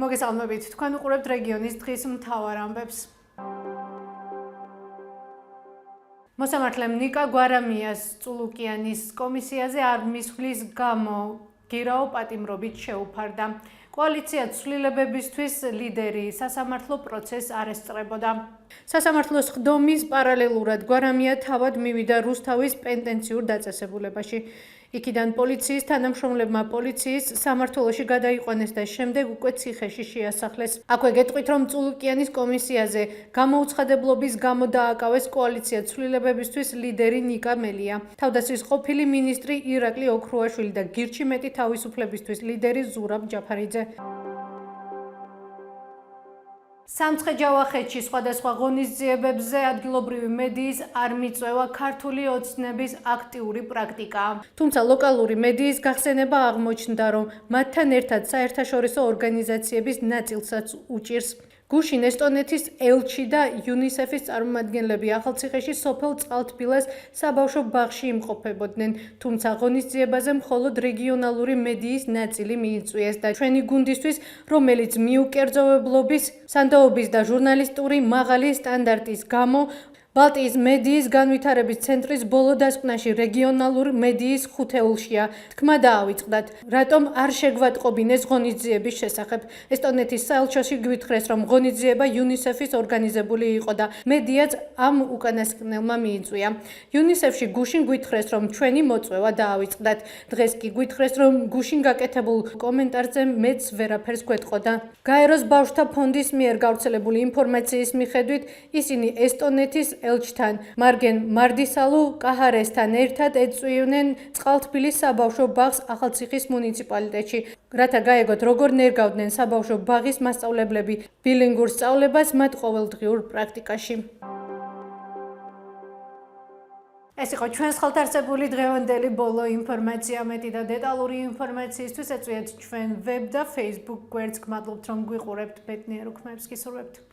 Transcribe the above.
მოგესალმებით, თქვენ უყურებთ რეგიონის დღის მთავარ ამბებს. მოსამართლემ ნიკა გვარამიას წულუკიანის კომისიაზე არ მისვლის გამო გირაო პატიმრობით შეუფარდა. კოალიცია ცვლილებებისთვის ლიდერი სასამართლო პროცესს არ ესწრებოდა. სასამართლოს ხდომის პარალელურად გვარამია თავად მივიდა რუსთავის პენტენციურ დაწესებულებაში. იქიდან პოლიციის თანამშრომლებმა პოლიციის სამმართველოში გადაიყვანეს და შემდეგ უკვე ციხეში შეასახლეს. აქვე გეტყვით, რომ წულუკიანის კომისიაზე გამოუცხადებლობის გამო დააკავეს კოალიცია ცვლილებებისთვის ლიდერი ნიკა მელია. თავდაცვის ყოფილი მინისტრი ირაკლი ოქრუაშვილი და გირჩი მეტი თავისუფლებისთვის ლიდერი ზურაბ ჯაფარიძე. სამცხე-ჯავახეთში სხვადასხვა ღონისძიებებზე ადგილობრივი მედიის არ მიწვევა ქართული ოცნების აქტიური პრაქტიკაა. თუმცა ლოკალური მედიის გახსენება აღმოჩნდა, რომ მათთან ერთად საერთაშორისო ორგანიზაციების ნაწილსაც უჭირს. გუშინ ესტონეთის ელჩი და იუნისეფის წარმომადგენლები ახალციხეში სოფელ წყალთბილას საბავშვო ბაღში იმყოფებოდნენ, თუმცა ღონისძიებაზე მხოლოდ რეგიონალური მედიის ნაწილი მიიწვიეს და ჩვენი გუნდისთვის, რომელიც მიუკერძოებლობის, სანდოობის და ჟურნალისტური მაღალი სტანდარტის გამო ბალტიის მედიის განვითარების ცენტრის ბოლო დასკვნაში რეგიონალური მედიის ხუთეულშია. თქმა დაავიწყდათ, რატომ არ შეგვატყობინეს ღონისძიების შესახებ. ესტონეთის საელჩოში გვითხრეს, რომ ღონისძიება იუნისეფის ორგანიზებული იყო და მედიაც ამ უკანასკნელმა მიიწვია. იუნისეფში გუშინ გვითხრეს, რომ ჩვენი მოწვევა დაავიწყდათ. დღეს კი გვითხრეს, რომ გუშინ გაკეთებულ კომენტარზე მეც ვერაფერს გვეტყოდა. გაეროს ბავშვთა ფონდის მიერ გავრცელებული ინფორმაციის მიხედვით, ისინი ესტონეთის ელჩთან მარგენ მარდისალუ კაჰარესთან ერთად ეწვივნენ წყალთბილის საბავშვო ბაღს ახალციხის მუნიციპალიტეტში, რათა გაეგოთ როგორ ნერგავდნენ საბავშვო ბაღის მასწავლებლები ბილინგურ სწავლებას მათ ყოველდღიურ პრაქტიკაში. ეს იყო ჩვენს ხელთ არსებული დღევანდელი ბოლო ინფორმაცია. მეტი და დეტალური ინფორმაციისთვის ეწვიეთ ჩვენ ვებ და Facebook გვერდს. გმადლობთ, რომ გვიყურებთ. ბედნიერ უქმეებს გისურვებთ.